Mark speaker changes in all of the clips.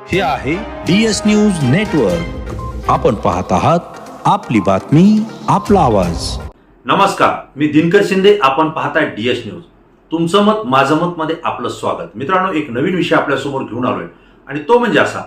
Speaker 1: हे आहे DS news network. आपण पाहत आहात आपली बातमी आपला आवाज.
Speaker 2: नमस्कार, मी दिनकर शिंदे. आपण पाहताय DS न्यूज. तुमचं मत माझं मत मध्ये आपलं स्वागत. मित्रांनो, एक नवीन विषय आपल्या समोर घेऊन आलोय आणि तो म्हणजे असा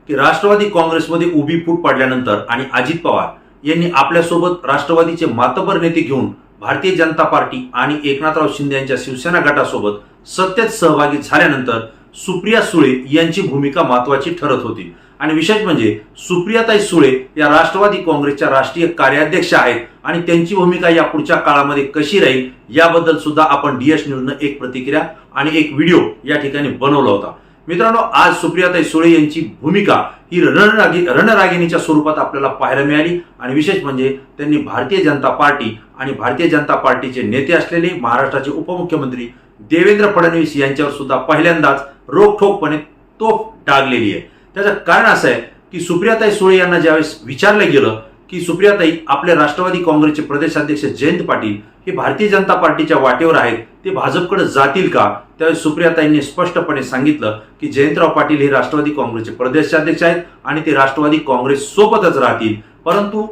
Speaker 2: की राष्ट्रवादी काँग्रेसमध्ये उभी फूट पडल्यानंतर आणि अजित पवार यांनी आपल्यासोबत राष्ट्रवादीचे मातबर नेते घेऊन भारतीय जनता पार्टी आणि एकनाथराव शिंदे यांच्या शिवसेना गटासोबत सत्तेत सहभागी झाल्यानंतर सुप्रिया सुळे यांची भूमिका महत्त्वाची ठरत होती. आणि विशेष म्हणजे सुप्रियाताई सुळे या राष्ट्रवादी काँग्रेसच्या राष्ट्रीय कार्याध्यक्ष आहेत आणि त्यांची भूमिका या पुढच्या काळामध्ये कशी राहील याबद्दल सुद्धा आपण DS न्यूजनं एक प्रतिक्रिया आणि एक व्हिडिओ या ठिकाणी बनवला होता. मित्रांनो, आज सुप्रियाताई सुळे यांची भूमिका ही रणरागिणीच्या स्वरूपात आपल्याला पाहायला मिळाली. आणि विशेष म्हणजे त्यांनी भारतीय जनता पार्टी आणि भारतीय जनता पार्टीचे नेते असलेले महाराष्ट्राचे उपमुख्यमंत्री देवेंद्र फडणवीस यांच्यावर सुद्धा पहिल्यांदाच रोखठोकपणे तोफ डागलेली आहे. त्याचं कारण असं आहे की सुप्रियाताई सुळे यांना ज्यावेळेस विचारलं गेलं की सुप्रियाताई, आपले राष्ट्रवादी काँग्रेसचे प्रदेशाध्यक्ष जयंत पाटील हे भारतीय जनता पार्टीच्या वाटेवर आहेत, ते भाजपकडे जातील का, त्यावेळेस सुप्रियाताईंनी स्पष्टपणे सांगितलं की जयंतराव पाटील हे राष्ट्रवादी काँग्रेसचे प्रदेशाध्यक्ष आहेत आणि ते राष्ट्रवादी काँग्रेस सोबतच राहतील. परंतु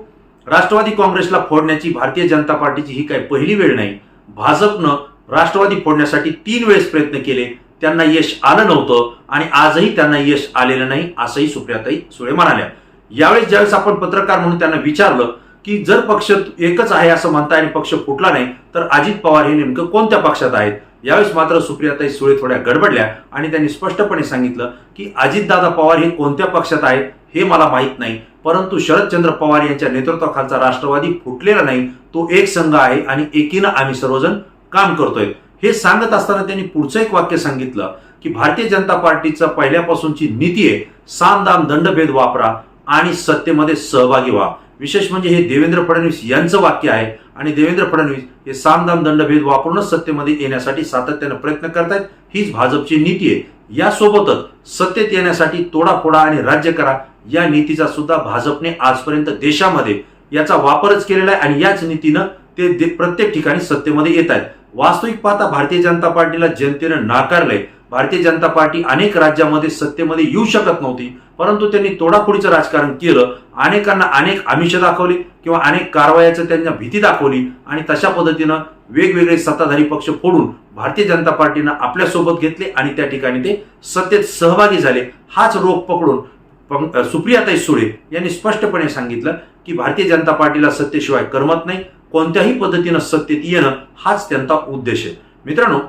Speaker 2: राष्ट्रवादी काँग्रेसला फोडण्याची भारतीय जनता पार्टीची ही काही पहिली वेळ नाही. भाजपनं राष्ट्रवादी फोडण्यासाठी 3 वेळेस प्रयत्न केले, त्यांना यश आलं नव्हतं आणि आजही त्यांना यश आलेलं नाही, असंही सुप्रियाताई सुळे म्हणाल्या. यावेळेस ज्यावेळेस आपण पत्रकार म्हणून त्यांना विचारलं की जर पक्ष एकच आहे असं म्हणताय आणि पक्ष फुटला नाही तर अजित पवार हे नेमकं कोणत्या पक्षात आहेत, यावेळेस मात्र सुप्रियाताई सुळे थोड्या गडबडल्या आणि त्यांनी स्पष्टपणे सांगितलं की अजितदादा पवार हे कोणत्या पक्षात आहेत हे मला माहीत नाही, परंतु शरदचंद्र पवार यांच्या नेतृत्वाखालचा राष्ट्रवादी फुटलेला नाही, तो एक संघ आहे आणि एकीनं आम्ही सर्वजण काम करतोय. हे सांगत असताना त्यांनी पुढचं एक वाक्य सांगितलं की भारतीय जनता पार्टीचा पहिल्यापासूनची नीती आहे साम दाम दंडभेद वापरा आणि सत्तेमध्ये सहभागी व्हा. विशेष म्हणजे हे देवेंद्र फडणवीस यांचं वाक्य आहे आणि देवेंद्र फडणवीस हे साम दाम दंडभेद वापरूनच सत्तेमध्ये येण्यासाठी सातत्यानं प्रयत्न करतायत. हीच भाजपची नीती आहे. यासोबतच सत्तेत येण्यासाठी तोडाफोडा आणि राज्य करा या नीतीचा सुद्धा भाजपने आजपर्यंत देशामध्ये याचा वापरच केलेला आहे आणि याच नीतीनं ते प्रत्येक ठिकाणी सत्तेमध्ये येत आहेत. वास्तविक पाहता भारतीय जनता पार्टीला जनतेनं नाकारलंय. भारतीय जनता पार्टी अनेक राज्यामध्ये सत्तेमध्ये येऊ शकत नव्हती, परंतु त्यांनी तोडाफोडीचं राजकारण केलं. अनेकांना अनेक आमिष दाखवले किंवा अनेक कारवायाचं त्यांना भीती दाखवली आणि तशा पद्धतीनं वेगवेगळे सत्ताधारी पक्ष फोडून भारतीय जनता पार्टीनं आपल्यासोबत घेतले आणि त्या ठिकाणी ते सत्तेत सहभागी झाले. हाच रोग पकडून सुप्रियाताई सुळे यांनी स्पष्टपणे सांगितलं की भारतीय जनता पार्टीला सत्तेशिवाय करमत नाही, कोणत्याही पद्धतीनं सत्तेत येणं हाच त्यांचा उद्देश आहे. मित्रांनो,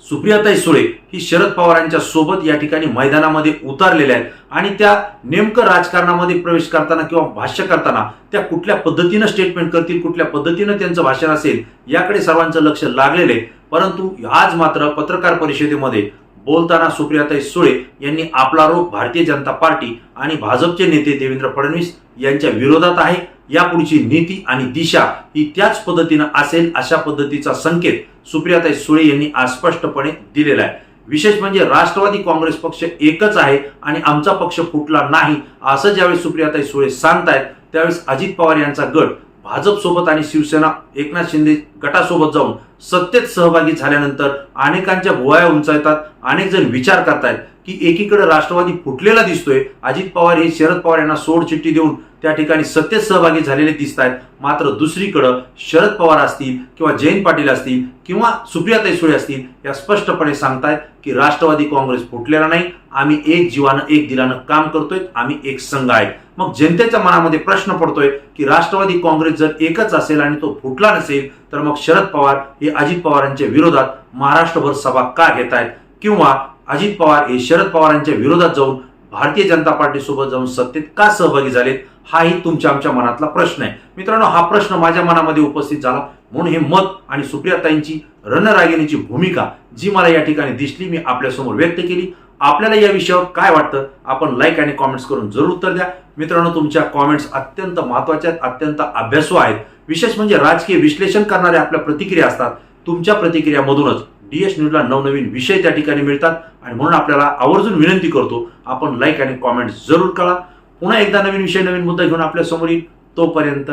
Speaker 2: सुप्रियाताई सुळे ही शरद पवारांच्या सोबत या ठिकाणी मैदानामध्ये उतरलेल्या आहेत आणि त्या नेमकं राजकारणामध्ये प्रवेश करताना किंवा भाष्य करताना त्या कुठल्या पद्धतीनं स्टेटमेंट करतील, कुठल्या पद्धतीनं त्यांचं भाषण असेल याकडे सर्वांचं लक्ष लागलेलं आहे. परंतु आज मात्र पत्रकार परिषदेमध्ये बोलताना सुप्रियाताई सुळे यांनी आपला रोख भारतीय जनता पार्टी आणि भाजपचे नेते देवेंद्र फडणवीस यांच्या विरोधात आहे. यापुढची नीती आणि दिशा ही त्याच पद्धतीनं असेल अशा पद्धतीचा संकेत सुप्रियाताई सुळे यांनी आज स्पष्टपणे दिलेला आहे. विशेष म्हणजे राष्ट्रवादी काँग्रेस पक्ष एकच आहे आणि आमचा पक्ष फुटला नाही असं ज्यावेळेस सुप्रियाताई सुळे सांगतायत त्यावेळेस अजित पवार यांचा गट भाजप सोबत आणि शिवसेना एकनाथ शिंदे गटासोबत जाऊन सत्तेत सहभागी झाल्यानंतर अनेकांच्या भुवया उंचावतात. अनेक जण विचार करतायत की एकीकडे राष्ट्रवादी फुटलेला दिसतोय, अजित पवार हे शरद पवार यांना सोडचिठ्ठी देऊन त्या ठिकाणी सत्तेत सहभागी झालेले दिसत आहेत, मात्र दुसरीकडे शरद पवार असतील किंवा जयंत पाटील असतील किंवा सुप्रियाताई सुळे असतील या स्पष्टपणे सांगतायत की राष्ट्रवादी काँग्रेस फुटलेला नाही, आम्ही एक जीवानं एक दिलानं काम करतोय, आम्ही एक संघ आहे. मग जनतेच्या मनामध्ये प्रश्न पडतोय की राष्ट्रवादी काँग्रेस जर एकच असेल आणि तो फुटला नसेल तर मग शरद पवार हे अजित पवारांच्या विरोधात महाराष्ट्रभर सभा का घेत आहेत किंवा अजित पवार हे शरद पवारांच्या विरोधात जाऊन भारतीय जनता पार्टी सोबत जाऊन सत्तेत का सहभागी झालेत, हाही तुमच्या आमच्या मनातला प्रश्न आहे. मित्रांनो, हा प्रश्न माझ्या मनामध्ये उपस्थित झाला म्हणून हे मत आणि सुप्रियाताईंची रणरागिणीची भूमिका जी मला या ठिकाणी दिसली मी आपल्यासमोर व्यक्त केली. आपल्याला या विषयावर काय वाटतं आपण लाईक आणि कॉमेंट्स करून जरूर उत्तर द्या. मित्रांनो, तुमच्या कॉमेंट्स अत्यंत महत्त्वाच्या आहेत, अत्यंत अभ्यासू आहेत. विशेष म्हणजे राजकीय विश्लेषण करणाऱ्या आपल्या प्रतिक्रिया असतात. तुमच्या प्रतिक्रियामधूनच DS न्यूजला नवनवीन विषय त्या ठिकाणी मिळतात आणि म्हणून आपल्याला आवर्जून विनंती करतो आपण लाईक आणि कॉमेंट्स जरूर करा. पुन्हा एकदा नवीन विषय नवीन मुद्दा घेऊन आपल्या समोर येईल. तोपर्यंत